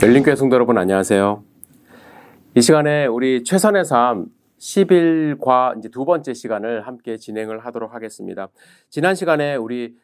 열린교회 성도 여러분 안녕하세요. 이 시간에 우리 최선의 삶 10일과 이제 두 번째 시간을 함께 진행을 하도록 하겠습니다. 지난 시간에 우리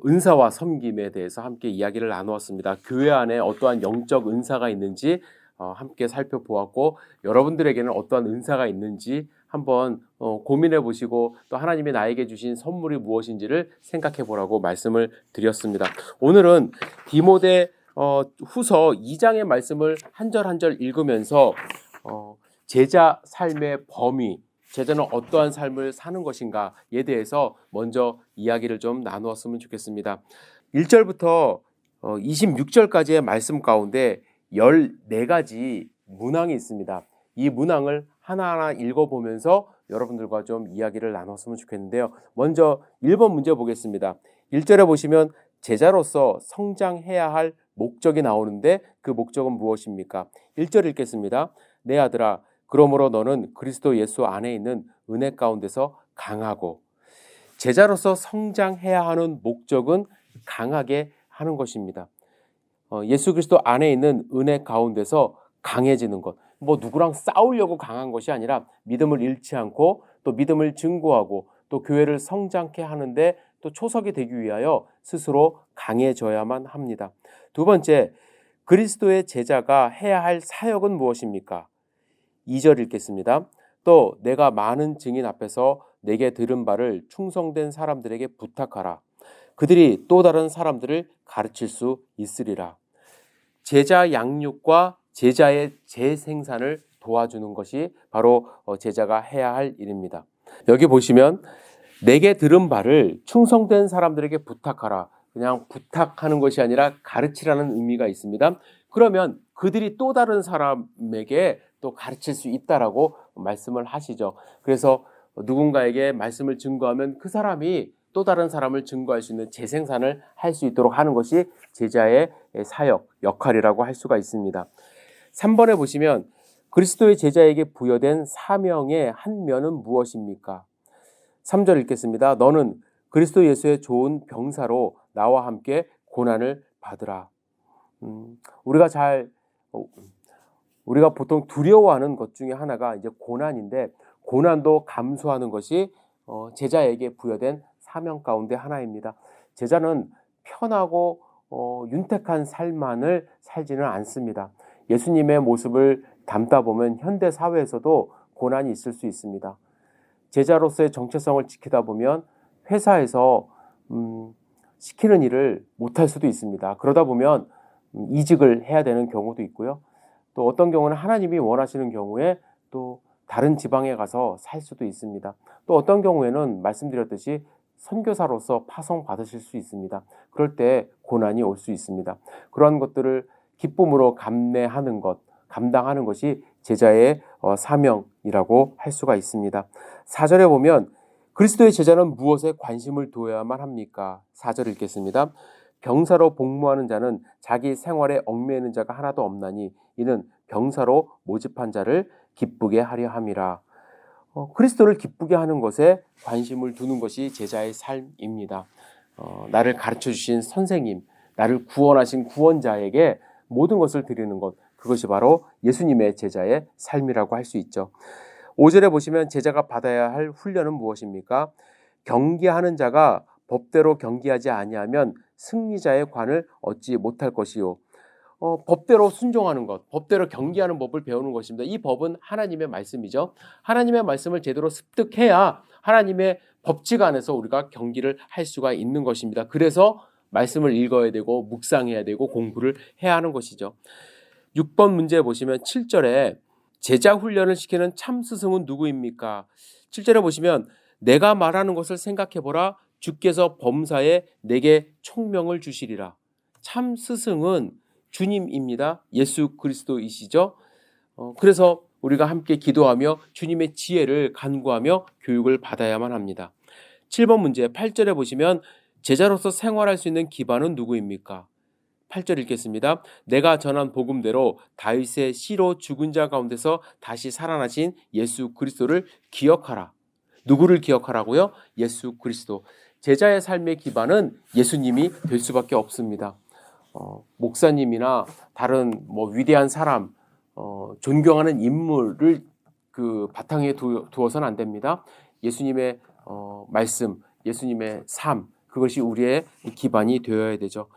은사와 섬김에 대해서 함께 이야기를 나누었습니다. 교회 안에 어떠한 영적 은사가 있는지 함께 살펴보았고, 여러분들에게는 어떠한 은사가 있는지 한번 고민해 보시고, 또 하나님이 나에게 주신 선물이 무엇인지를 생각해 보라고 말씀을 드렸습니다. 오늘은 디모데 후서 2장의 말씀을 한 절 한 절 읽으면서 제자 삶의 범위, 제자는 어떠한 삶을 사는 것인가에 대해서 먼저 이야기를 좀 나누었으면 좋겠습니다. 1절부터 26절까지의 말씀 가운데 14가지 문항이 있습니다. 이 문항을 하나하나 읽어보면서 여러분들과 좀 이야기를 나눴으면 좋겠는데요. 먼저 1번 문제 보겠습니다. 1절에 보시면 제자로서 성장해야 할 목적이 나오는데 그 목적은 무엇입니까? 1절 읽겠습니다. 내 아들아, 그러므로 너는 그리스도 예수 안에 있는 은혜 가운데서 강하고, 제자로서 성장해야 하는 목적은 강하게 하는 것입니다. 예수 그리스도 안에 있는 은혜 가운데서 강해지는 것, 누구랑 싸우려고 강한 것이 아니라 믿음을 잃지 않고 또 믿음을 증거하고 또 교회를 성장케 하는데 또 초석이 되기 위하여 스스로 강해져야만 합니다. 두 번째, 그리스도의 제자가 해야 할 사역은 무엇입니까? 2절 읽겠습니다. 또 내가 많은 증인 앞에서 내게 들은 바를 충성된 사람들에게 부탁하라. 그들이 또 다른 사람들을 가르칠 수 있으리라. 제자 양육과 제자의 재생산을 도와주는 것이 바로 제자가 해야 할 일입니다. 여기 보시면 내게 들은 바를 충성된 사람들에게 부탁하라. 그냥 부탁하는 것이 아니라 가르치라는 의미가 있습니다. 그러면 그들이 또 다른 사람에게 또 가르칠 수 있다라고 말씀을 하시죠. 그래서 누군가에게 말씀을 증거하면 그 사람이 또 다른 사람을 증거할 수 있는 재생산을 할 수 있도록 하는 것이 제자의 사역, 역할이라고 할 수가 있습니다. 3번에 보시면 그리스도의 제자에게 부여된 사명의 한 면은 무엇입니까? 3절 읽겠습니다. 너는 그리스도 예수의 좋은 병사로 나와 함께 고난을 받으라. 우리가 보통 두려워하는 것 중에 하나가 이제 고난인데, 고난도 감수하는 것이 제자에게 부여된 사명 가운데 하나입니다. 제자는 편하고 윤택한 삶만을 살지는 않습니다. 예수님의 모습을 담다 보면 현대 사회에서도 고난이 있을 수 있습니다. 제자로서의 정체성을 지키다 보면 회사에서 시키는 일을 못할 수도 있습니다. 그러다 보면 이직을 해야 되는 경우도 있고요. 또 어떤 경우는 하나님이 원하시는 경우에 또 다른 지방에 가서 살 수도 있습니다. 또 어떤 경우에는 말씀드렸듯이 선교사로서 파송받으실 수 있습니다. 그럴 때 고난이 올 수 있습니다. 그런 것들을 기쁨으로 감내하는 것, 감당하는 것이 제자의 사명이라고 할 수가 있습니다. 4절에 보면 그리스도의 제자는 무엇에 관심을 두어야만 합니까? 4절 읽겠습니다. 병사로 복무하는 자는 자기 생활에 얽매이는 자가 하나도 없나니 이는 병사로 모집한 자를 기쁘게 하려 함이라. 그리스도를 기쁘게 하는 것에 관심을 두는 것이 제자의 삶입니다. 나를 가르쳐 주신 선생님, 나를 구원하신 구원자에게 모든 것을 드리는 것, 그것이 바로 예수님의 제자의 삶이라고 할 수 있죠. 5절에 보시면 제자가 받아야 할 훈련은 무엇입니까? 경계하는 자가 법대로 경계하지 아니하면 승리자의 관을 얻지 못할 것이요. 법대로 순종하는 것, 법대로 경계하는 법을 배우는 것입니다. 이 법은 하나님의 말씀이죠. 하나님의 말씀을 제대로 습득해야 하나님의 법칙 안에서 우리가 경계를 할 수가 있는 것입니다. 그래서 말씀을 읽어야 되고 묵상해야 되고 공부를 해야 하는 것이죠. 6번 문제 보시면 7절에 제자 훈련을 시키는 참 스승은 누구입니까? 7절에 보시면 내가 말하는 것을 생각해보라. 주께서 범사에 내게 총명을 주시리라. 참 스승은 주님입니다. 예수 그리스도이시죠. 그래서 우리가 함께 기도하며 주님의 지혜를 간구하며 교육을 받아야만 합니다. 7번 문제 8절에 보시면 제자로서 생활할 수 있는 기반은 누구입니까? 8절 읽겠습니다. 내가 전한 복음대로 다윗의 씨로 죽은 자 가운데서 다시 살아나신 예수 그리스도를 기억하라. 누구를 기억하라고요? 예수 그리스도. 제자의 삶의 기반은 예수님이 될 수밖에 없습니다. 목사님이나 다른 뭐 위대한 사람, 존경하는 인물을 그 바탕에 두어서는 안 됩니다. 예수님의 말씀, 예수님의 삶, 그것이 우리의 기반이 되어야 되죠.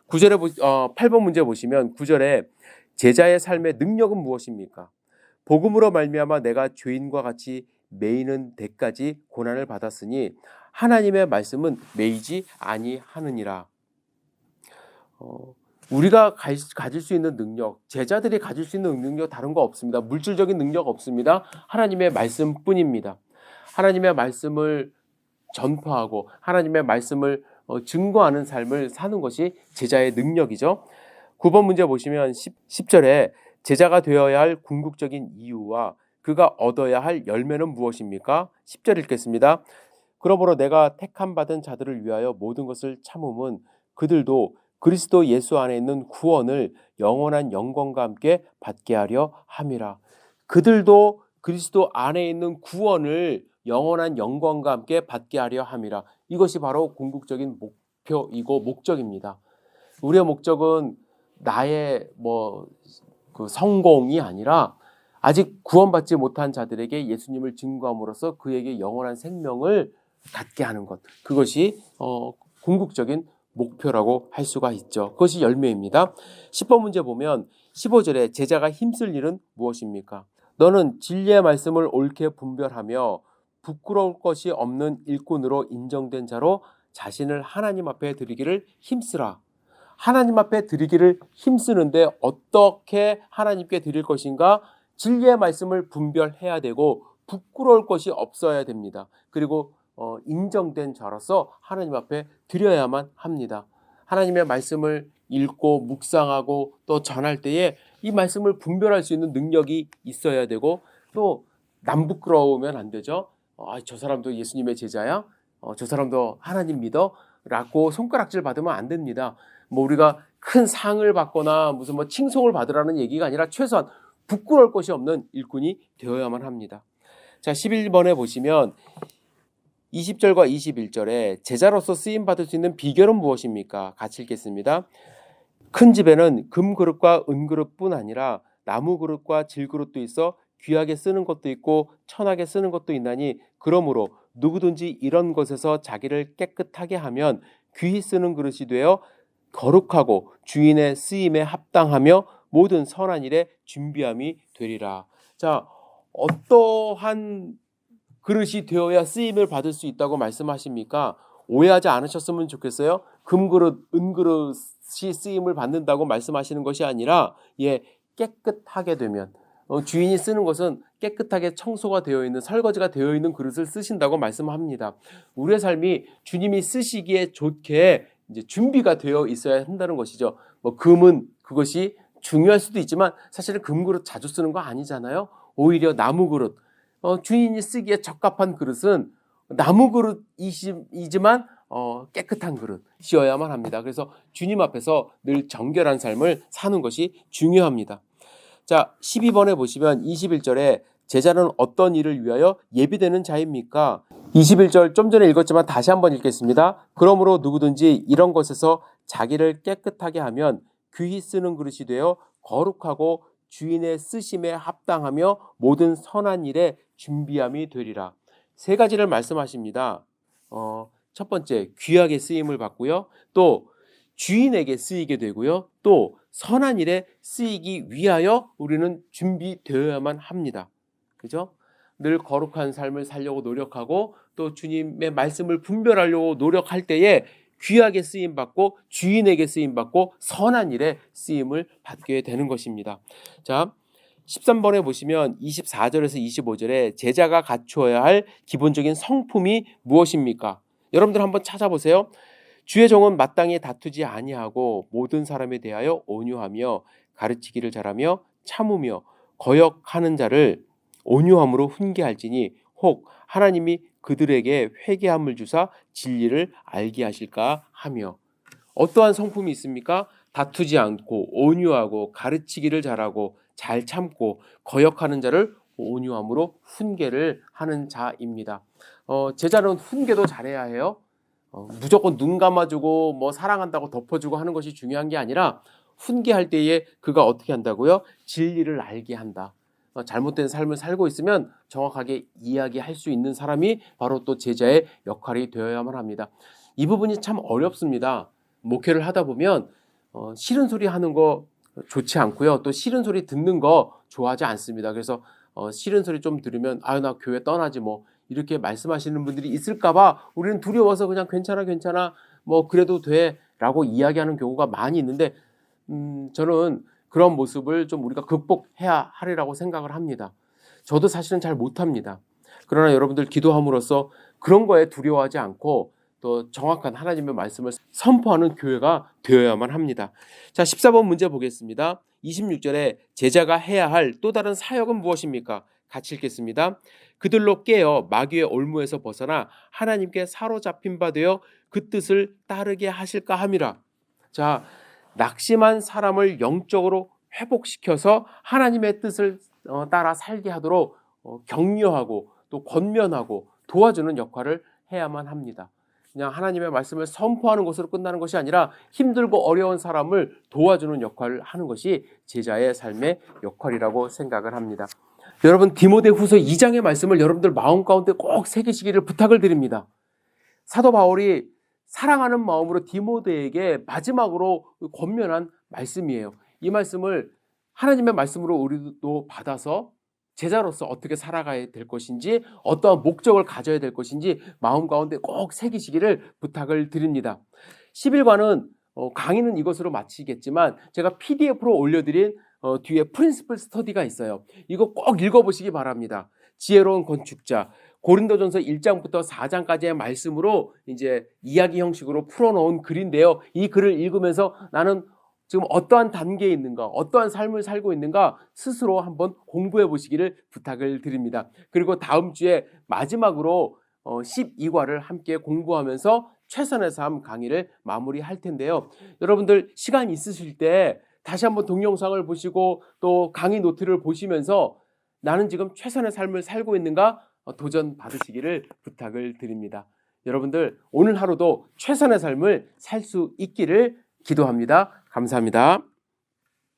8번 문제 보시면 9절에 제자의 삶의 능력은 무엇입니까? 복음으로 말미암아 내가 죄인과 같이 매이는 데까지 고난을 받았으니 하나님의 말씀은 매이지 아니하느니라. 우리가 가질 수 있는 능력, 제자들이 가질 수 있는 능력 다른 거 없습니다. 물질적인 능력 없습니다. 하나님의 말씀뿐입니다. 하나님의 말씀을 전파하고 하나님의 말씀을 증거하는 삶을 사는 것이 제자의 능력이죠. 9번 문제 보시면 10절에 제자가 되어야 할 궁극적인 이유와 그가 얻어야 할 열매는 무엇입니까? 10절 읽겠습니다. 그러므로 내가 택함 받은 자들을 위하여 모든 것을 참음은 그들도 그리스도 예수 안에 있는 구원을 영원한 영광과 함께 받게 하려 함이라. 그들도 그리스도 안에 있는 구원을 영원한 영광과 함께 받게 하려 함이라. 이것이 바로 궁극적인 목표이고 목적입니다. 우리의 목적은 나의 그 성공이 아니라 아직 구원받지 못한 자들에게 예수님을 증거함으로써 그에게 영원한 생명을 갖게 하는 것. 그것이 궁극적인 목표라고 할 수가 있죠. 그것이 열매입니다. 10번 문제 보면 15절에 제자가 힘쓸 일은 무엇입니까? 너는 진리의 말씀을 옳게 분별하며 부끄러울 것이 없는 일꾼으로 인정된 자로 자신을 하나님 앞에 드리기를 힘쓰라. 하나님 앞에 드리기를 힘쓰는데 어떻게 하나님께 드릴 것인가? 진리의 말씀을 분별해야 되고 부끄러울 것이 없어야 됩니다. 그리고 인정된 자로서 하나님 앞에 드려야만 합니다. 하나님의 말씀을 읽고 묵상하고 또 전할 때에 이 말씀을 분별할 수 있는 능력이 있어야 되고 또 남 부끄러우면 안 되죠. 저 사람도 예수님의 제자야? 저 사람도 하나님 믿어? 라고 손가락질 받으면 안 됩니다. 우리가 큰 상을 받거나 무슨 칭송을 받으라는 얘기가 아니라 최소한 부끄러울 것이 없는 일꾼이 되어야만 합니다. 자, 11번에 보시면 20절과 21절에 제자로서 쓰임 받을 수 있는 비결은 무엇입니까? 같이 읽겠습니다. 큰 집에는 금그릇과 은그릇뿐 아니라 나무그릇과 질그릇도 있어 귀하게 쓰는 것도 있고 천하게 쓰는 것도 있나니 그러므로 누구든지 이런 것에서 자기를 깨끗하게 하면 귀히 쓰는 그릇이 되어 거룩하고 주인의 쓰임에 합당하며 모든 선한 일에 준비함이 되리라. 자, 어떠한 그릇이 되어야 쓰임을 받을 수 있다고 말씀하십니까? 오해하지 않으셨으면 좋겠어요. 금그릇, 은그릇이 쓰임을 받는다고 말씀하시는 것이 아니라 깨끗하게 되면 주인이 쓰는 것은 깨끗하게 청소가 되어 있는 설거지가 되어 있는 그릇을 쓰신다고 말씀합니다. 우리의 삶이 주님이 쓰시기에 좋게 이제 준비가 되어 있어야 한다는 것이죠. 금은 그것이 중요할 수도 있지만 사실은 금그릇 자주 쓰는 거 아니잖아요. 오히려 나무그릇, 주인이 쓰기에 적합한 그릇은 나무 그릇이지만 깨끗한 그릇이어야만 합니다. 그래서 주님 앞에서 늘 정결한 삶을 사는 것이 중요합니다. 자, 12번에 보시면 21절에 제자는 어떤 일을 위하여 예비되는 자입니까? 21절 좀 전에 읽었지만 다시 한번 읽겠습니다. 그러므로 누구든지 이런 것에서 자기를 깨끗하게 하면 귀히 쓰는 그릇이 되어 거룩하고 주인의 쓰심에 합당하며 모든 선한 일에 준비함이 되리라. 세 가지를 말씀하십니다. 첫 번째, 귀하게 쓰임을 받고요. 또 주인에게 쓰이게 되고요. 또 선한 일에 쓰이기 위하여 우리는 준비되어야만 합니다. 그죠? 늘 거룩한 삶을 살려고 노력하고 또 주님의 말씀을 분별하려고 노력할 때에 귀하게 쓰임받고 주인에게 쓰임받고 선한 일에 쓰임을 받게 되는 것입니다. 자, 13번에 보시면 24절에서 25절에 제자가 갖추어야 할 기본적인 성품이 무엇입니까? 여러분들 한번 찾아보세요. 주의 종은 마땅히 다투지 아니하고 모든 사람에 대하여 온유하며 가르치기를 잘하며 참으며 거역하는 자를 온유함으로 훈계할지니 혹 하나님이 그들에게 회개함을 주사 진리를 알게 하실까 하며. 어떠한 성품이 있습니까? 다투지 않고 온유하고 가르치기를 잘하고 잘 참고 거역하는 자를 온유함으로 훈계를 하는 자입니다. 제자는 훈계도 잘해야 해요. 무조건 눈 감아주고 뭐 사랑한다고 덮어주고 하는 것이 중요한 게 아니라 훈계할 때에 그가 어떻게 한다고요? 진리를 알게 한다. 잘못된 삶을 살고 있으면 정확하게 이야기할 수 있는 사람이 바로 또 제자의 역할이 되어야만 합니다. 이 부분이 참 어렵습니다. 목회를 하다 보면 싫은 소리 하는 거 좋지 않고요. 또 싫은 소리 듣는 거 좋아하지 않습니다. 그래서 싫은 소리 좀 들으면 아유 나 교회 떠나지 뭐 이렇게 말씀하시는 분들이 있을까봐 우리는 두려워서 그냥 괜찮아 뭐 그래도 돼라고 이야기하는 경우가 많이 있는데 저는 그런 모습을 좀 우리가 극복해야 하리라고 생각을 합니다. 저도 사실은 잘 못합니다. 그러나 여러분들 기도함으로써 그런 거에 두려워하지 않고 또 정확한 하나님의 말씀을 선포하는 교회가 되어야만 합니다. 자, 14번 문제 보겠습니다. 26절에 제자가 해야 할 또 다른 사역은 무엇입니까? 같이 읽겠습니다. 그들로 깨어 마귀의 올무에서 벗어나 하나님께 사로잡힌 바 되어 그 뜻을 따르게 하실까 함이라. 자, 낙심한 사람을 영적으로 회복시켜서 하나님의 뜻을 따라 살게 하도록 격려하고 또 권면하고 도와주는 역할을 해야만 합니다. 그냥 하나님의 말씀을 선포하는 것으로 끝나는 것이 아니라 힘들고 어려운 사람을 도와주는 역할을 하는 것이 제자의 삶의 역할이라고 생각을 합니다. 여러분 디모데후서 2장의 말씀을 여러분들 마음 가운데 꼭 새기시기를 부탁을 드립니다. 사도 바울이 사랑하는 마음으로 디모데에게 마지막으로 권면한 말씀이에요. 이 말씀을 하나님의 말씀으로 우리도 받아서 제자로서 어떻게 살아가야 될 것인지 어떠한 목적을 가져야 될 것인지 마음 가운데 꼭 새기시기를 부탁을 드립니다. 11과는 강의는 이것으로 마치겠지만 제가 PDF로 올려드린 뒤에 프린시플 스터디가 있어요. 이거 꼭 읽어보시기 바랍니다. 지혜로운 건축자 고린도전서 1장부터 4장까지의 말씀으로 이제 이야기 형식으로 풀어놓은 글인데요. 이 글을 읽으면서 나는 지금 어떠한 단계에 있는가, 어떠한 삶을 살고 있는가 스스로 한번 공부해 보시기를 부탁을 드립니다. 그리고 다음 주에 마지막으로 12과를 함께 공부하면서 최선의 삶 강의를 마무리할 텐데요. 여러분들 시간 있으실 때 다시 한번 동영상을 보시고 또 강의 노트를 보시면서 나는 지금 최선의 삶을 살고 있는가 도전 받으시기를 부탁을 드립니다. 여러분들 오늘 하루도 최선의 삶을 살 수 있기를 기도합니다. 감사합니다.